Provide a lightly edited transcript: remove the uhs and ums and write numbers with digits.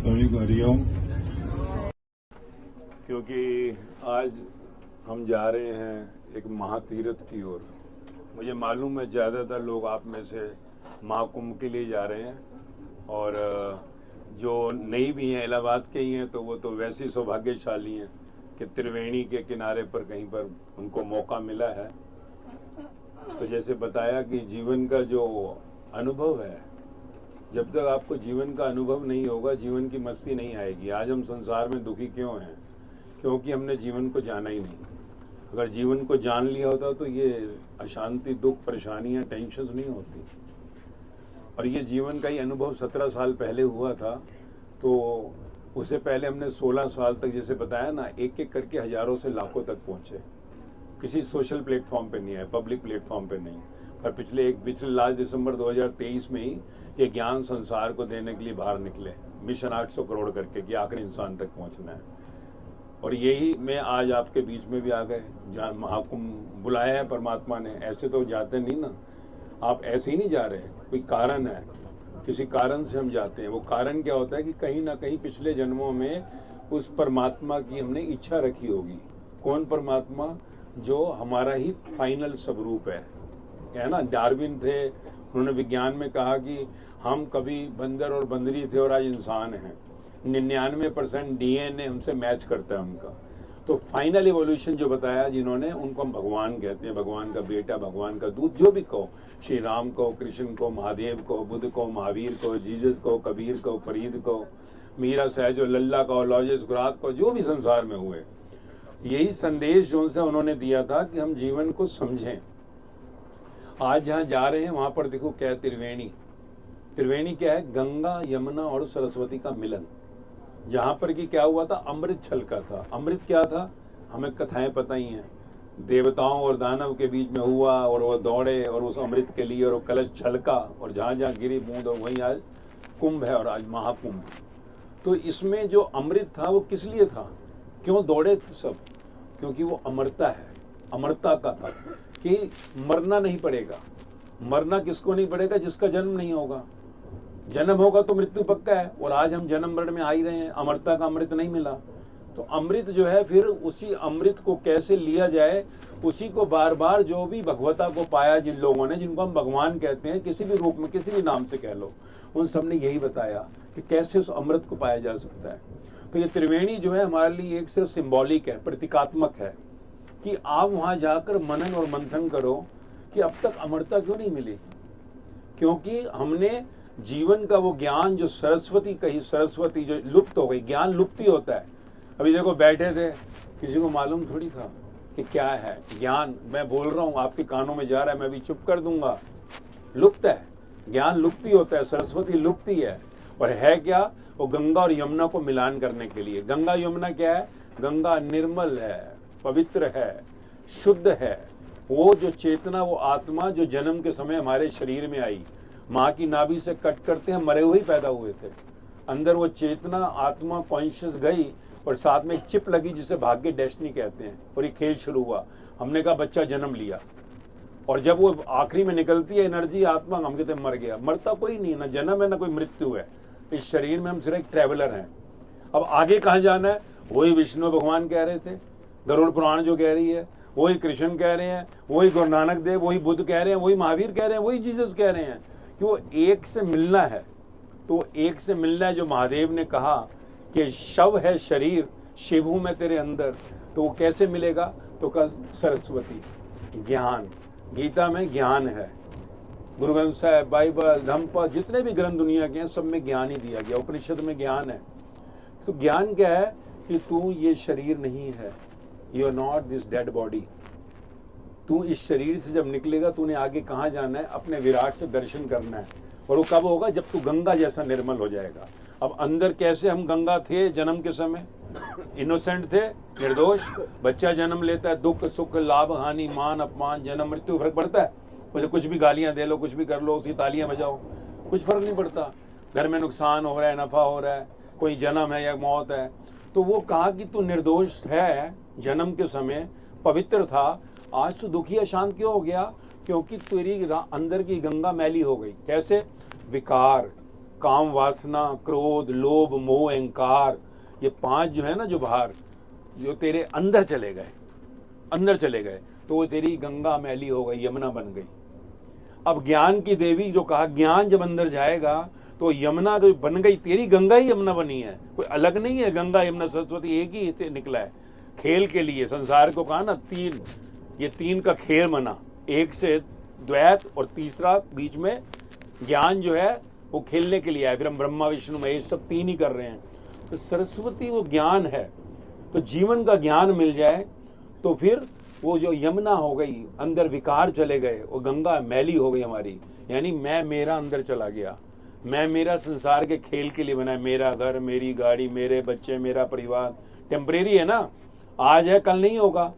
सभी को हरिओम। क्योंकि आज हम जा रहे हैं एक महातीर्थ की ओर। मुझे मालूम है ज़्यादातर लोग आप में से महाकुंभ के लिए जा रहे हैं, और जो नहीं भी हैं, इलाहाबाद के ही हैं, तो वो तो वैसे ही सौभाग्यशाली हैं कि त्रिवेणी के किनारे पर कहीं पर उनको मौका मिला है। तो जैसे बताया कि जीवन का जो अनुभव है, जब तक आपको जीवन का अनुभव नहीं होगा, जीवन की मस्ती नहीं आएगी। आज हम संसार में दुखी क्यों हैं? क्योंकि हमने जीवन को जाना ही नहीं। अगर जीवन को जान लिया होता तो ये अशांति, दुख, परेशानियां, टेंशन नहीं होती। और ये जीवन का ही अनुभव 17 साल पहले हुआ था, तो उससे पहले हमने 16 साल तक, जैसे बताया ना, एक एक करके हजारों से लाखों तक पहुंचे। किसी सोशल प्लेटफॉर्म पे नहीं है, पब्लिक प्लेटफॉर्म पे नहीं। पर पिछले लास्ट दिसंबर 2023 में ही ये ज्ञान संसार को देने के लिए बाहर निकले, मिशन 800 करोड़ करके, कि आखिरी इंसान तक पहुंचना है। और यही मैं आज आपके बीच में भी आ गए, जहाँ महाकुंभ बुलाया है परमात्मा ने। ऐसे तो जाते नहीं ना, आप ऐसे ही नहीं जा रहे, कोई कारण है, किसी कारण से हम जाते हैं। वो कारण क्या होता है कि कहीं ना कहीं पिछले जन्मों में उस परमात्मा की हमने इच्छा रखी होगी। कौन परमात्मा? जो हमारा ही फाइनल स्वरूप है ना। डार्विन थे, उन्होंने विज्ञान में कहा कि हम कभी बंदर और बंदरी थे और आज इंसान हैं। 99% डीएनए हमसे मैच करता है उनका। तो फाइनल इवोल्यूशन जो बताया जिन्होंने, उनको हम भगवान कहते हैं। भगवान का बेटा, भगवान का दूत, जो भी कहो, श्री राम को, कृष्ण को, महादेव को, बुद्ध को, महावीर को, जीसस को, कबीर को, फरीद को, मीरा सहजो, लल्ला को, लॉजेस गुरात को, जो भी संसार में हुए, यही संदेश जो उनसे उन्होंने दिया था कि हम जीवन को समझें। आज जहां जा रहे हैं वहां पर देखो क्या है, त्रिवेणी। त्रिवेणी क्या है? गंगा, यमुना और सरस्वती का मिलन। जहां पर कि क्या हुआ था? अमृत छलका था। अमृत क्या था? हमें कथाएं पता ही हैं। देवताओं और दानव के बीच में हुआ, और वो दौड़े और उस अमृत के लिए, और वो कलश छलका, और जहां जहां गिरी बूंद, और वहीं आज कुंभ है, और आज महाकुंभ। तो इसमें जो अमृत था वो किस लिए था? क्यों दौड़े थे सब? क्योंकि वो अमरता है, अमरता का था कि मरना नहीं पड़ेगा। मरना किसको नहीं पड़ेगा? जिसका जन्म नहीं होगा। जन्म होगा तो मृत्यु पक्का है, और आज हम जन्म मरण में आ ही रहे हैं। अमरता का अमृत नहीं मिला, तो अमृत जो है, फिर उसी अमृत को कैसे लिया जाए, उसी को बार बार, जो भी भगवता को पाया जिन लोगों ने, जिनको हम भगवान कहते हैं, किसी भी रूप में, किसी भी नाम से कह लो, उन सब ने यही बताया कि कैसे उस अमृत को पाया जा सकता है। तो ये त्रिवेणी जो है हमारे लिए एक सिर्फ सिंबॉलिक है, प्रतीकात्मक है, कि आप वहां जाकर मनन और मंथन करो कि अब तक अमरता क्यों नहीं मिली। क्योंकि हमने जीवन का वो ज्ञान जो सरस्वती कही, सरस्वती जो लुप्त हो गई। ज्ञान लुप्त ही होता है। अभी देखो बैठे थे, किसी को मालूम थोड़ी था कि क्या है ज्ञान। मैं बोल रहा हूँ, आपके कानों में जा रहा है, मैं भी चुप कर दूंगा। लुप्त है, ज्ञान लुप्त ही होता है, सरस्वती लुप्त ही है। और है क्या? वो गंगा और यमुना को मिलान करने के लिए। गंगा यमुना क्या है? गंगा निर्मल है, पवित्र है, शुद्ध है। वो जो चेतना, वो आत्मा जो जन्म के समय हमारे शरीर में आई, माँ की नाभि से कट करते हम मरे हुए ही पैदा हुए थे। अंदर वो चेतना, आत्मा, कॉन्शियस गई, और साथ में एक चिप लगी जिसे भाग्य, डेस्टिनी कहते हैं। और ये खेल शुरू हुआ। हमने कहा बच्चा जन्म लिया, और जब वो आखिरी में निकलती है एनर्जी, आत्मा, हम कहते मर गया। मरता कोई नहीं, ना जन्म है ना कोई मृत्यु है। इस शरीर में हम सिर्फ एक ट्रेवलर हैं। अब आगे कहाँ जाना है? वही विष्णु भगवान कह रहे थे, गरुड़ पुराण जो कह रही है, वही कृष्ण कह रहे हैं, वही गुरु नानक देव, वही बुद्ध कह रहे हैं, वही महावीर कह रहे हैं, वही जीसस कह रहे हैं कि वो एक से मिलना है। तो एक से मिलना है, जो महादेव ने कहा कि शव है शरीर, शिव हूं मैं तेरे अंदर। तो वो कैसे मिलेगा? तो का सरस्वती, ज्ञान। गीता में ज्ञान है, गुरु ग्रंथ साहिब, बाइबल, धम्मपद, जितने भी ग्रंथ दुनिया के हैं, सब में ज्ञान ही दिया गया। उपनिषद में ज्ञान है। तो ज्ञान क्या है? कि तू ये शरीर नहीं है, you are not this dead body. तू इस शरीर से जब निकलेगा, तूने आगे कहाँ जाना है? अपने विराट से दर्शन करना है। और वो कब होगा? जब तू गंगा जैसा निर्मल हो जाएगा। अब अंदर कैसे हम गंगा थे जन्म के समय? इनोसेंट थे, निर्दोष। बच्चा जन्म लेता है, दुख सुख, लाभ हानि, मान अपमान, जन्म मृत्यु, फर्क पड़ता है? मुझे कुछ भी गालियां दे लो, कुछ भी कर लो, उसी तालियां बजाओ, कुछ फर्क नहीं पड़ता। घर में नुकसान हो रहा है, नफा हो रहा है, कोई जन्म है या मौत है। तो वो कहा कि तू निर्दोष है, जन्म के समय पवित्र था, आज तू दुखी अशांत क्यों हो गया? क्योंकि तेरी अंदर की गंगा मैली हो गई। कैसे? विकार, काम वासना, क्रोध, लोभ, मोह, अहंकार, ये 5 जो है ना, जो बाहर जो तेरे अंदर चले गए, अंदर चले गए, तो वो तेरी गंगा मैली हो गई, यमुना बन गई। अब ज्ञान की देवी जो कहा, ज्ञान जब अंदर जाएगा तो यमुना जो बन गई, तेरी गंगा ही यमुना बनी है, कोई अलग नहीं है। गंगा यमुना सरस्वती एक ही से निकला है। खेल के लिए संसार को कहा ना 3, ये 3 का खेल बना, एक से द्वैत और तीसरा बीच में ज्ञान जो है वो खेलने के लिए आए। फिर हम ब्रह्मा विष्णु महेश सब 3 ही कर रहे हैं। तो सरस्वती वो ज्ञान है, तो जीवन का ज्ञान मिल जाए तो फिर वो जो यमुना हो गई, अंदर विकार चले गए, वो गंगा मैली हो गई हमारी। यानी मैं मेरा अंदर चला गया, मैं मेरा संसार के खेल के लिए बना है। मेरा घर, मेरी गाड़ी, मेरे बच्चे, मेरा परिवार टेम्परेरी है ना, आज है कल नहीं होगा।